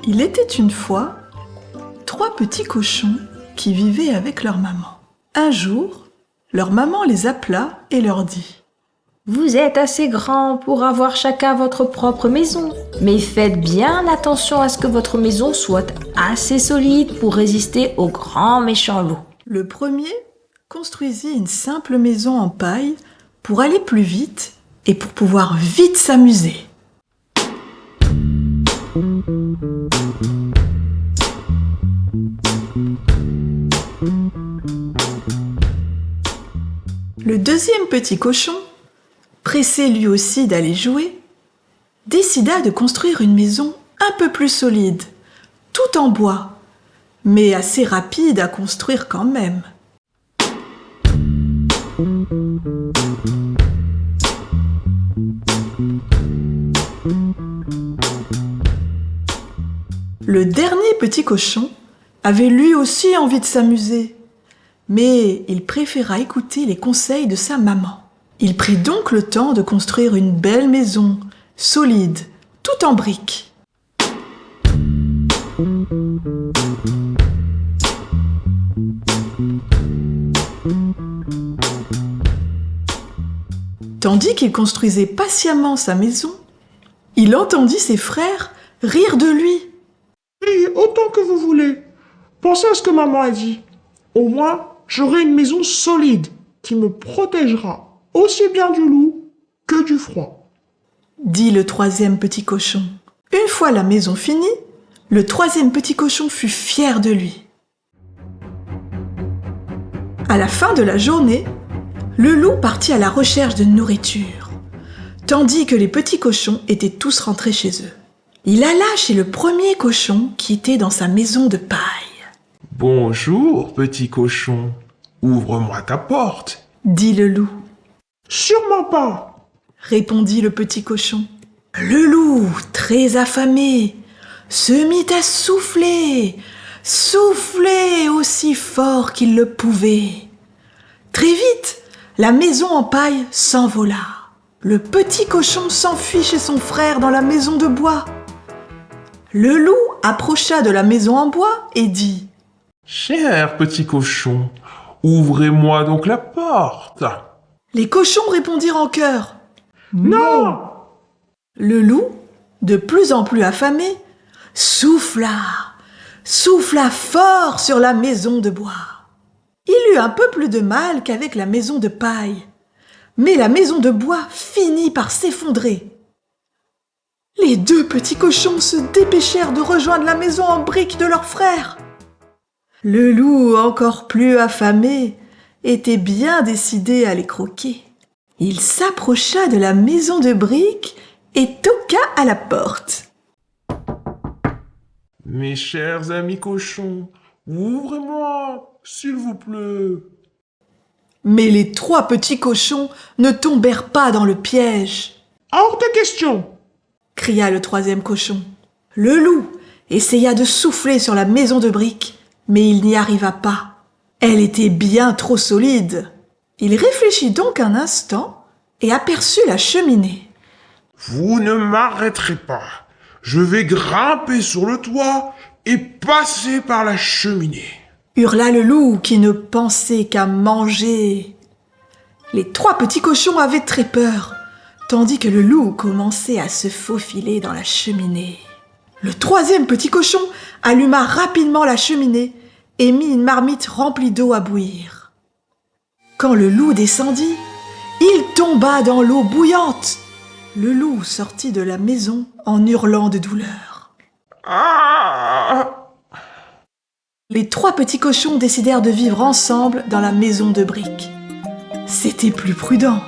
Il était une fois 3 petits cochons qui vivaient avec leur maman. Un jour, leur maman les appela et leur dit: Vous êtes assez grands pour avoir chacun votre propre maison, mais faites bien attention à ce que votre maison soit assez solide pour résister aux grands méchants loups. Le premier construisit une simple maison en paille pour aller plus vite et pour pouvoir vite s'amuser. Le deuxième petit cochon, pressé lui aussi d'aller jouer, décida de construire une maison un peu plus solide, tout en bois, mais assez rapide à construire quand même. Le dernier petit cochon avait lui aussi envie de s'amuser, mais il préféra écouter les conseils de sa maman. Il prit donc le temps de construire une belle maison, solide, tout en briques. Tandis qu'il construisait patiemment sa maison, il entendit ses frères rire de lui. Riez autant que vous voulez. Pensez à ce que maman a dit. Au moins, j'aurai une maison solide qui me protégera aussi bien du loup que du froid. Dit le troisième petit cochon. Une fois la maison finie, le troisième petit cochon fut fier de lui. À la fin de la journée, le loup partit à la recherche de nourriture, tandis que les petits cochons étaient tous rentrés chez eux. Il alla chez le premier cochon qui était dans sa maison de paille. « Bonjour, petit cochon. Ouvre-moi ta porte. » dit le loup. « Sûrement pas !» répondit le petit cochon. Le loup, très affamé, se mit à souffler aussi fort qu'il le pouvait. Très vite, la maison en paille s'envola. Le petit cochon s'enfuit chez son frère dans la maison de bois. Le loup approcha de la maison en bois et dit: « Cher petit cochon, ouvrez-moi donc la porte. » Les cochons répondirent en chœur: « Non !» Le loup, de plus en plus affamé, souffla fort sur la maison de bois. Il eut un peu plus de mal qu'avec la maison de paille, mais la maison de bois finit par s'effondrer. Les 2 petits cochons se dépêchèrent de rejoindre la maison en briques de leur frère. Le loup, encore plus affamé, était bien décidé à les croquer. Il s'approcha de la maison de briques et toqua à la porte. « Mes chers amis cochons, ouvrez-moi, s'il vous plaît. » Mais les 3 petits cochons ne tombèrent pas dans le piège. « Hors de question !» cria le 3e cochon. Le loup essaya de souffler sur la maison de briques, mais il n'y arriva pas. Elle était bien trop solide. Il réfléchit donc un instant et aperçut la cheminée. « Vous ne m'arrêterez pas. Je vais grimper sur le toit et passer par la cheminée. » hurla le loup qui ne pensait qu'à manger. Les 3 petits cochons avaient très peur, tandis que le loup commençait à se faufiler dans la cheminée. Le 3e petit cochon alluma rapidement la cheminée et mit une marmite remplie d'eau à bouillir. Quand le loup descendit, il tomba dans l'eau bouillante. Le loup sortit de la maison en hurlant de douleur. Ah ! Les 3 petits cochons décidèrent de vivre ensemble dans la maison de briques. C'était plus prudent.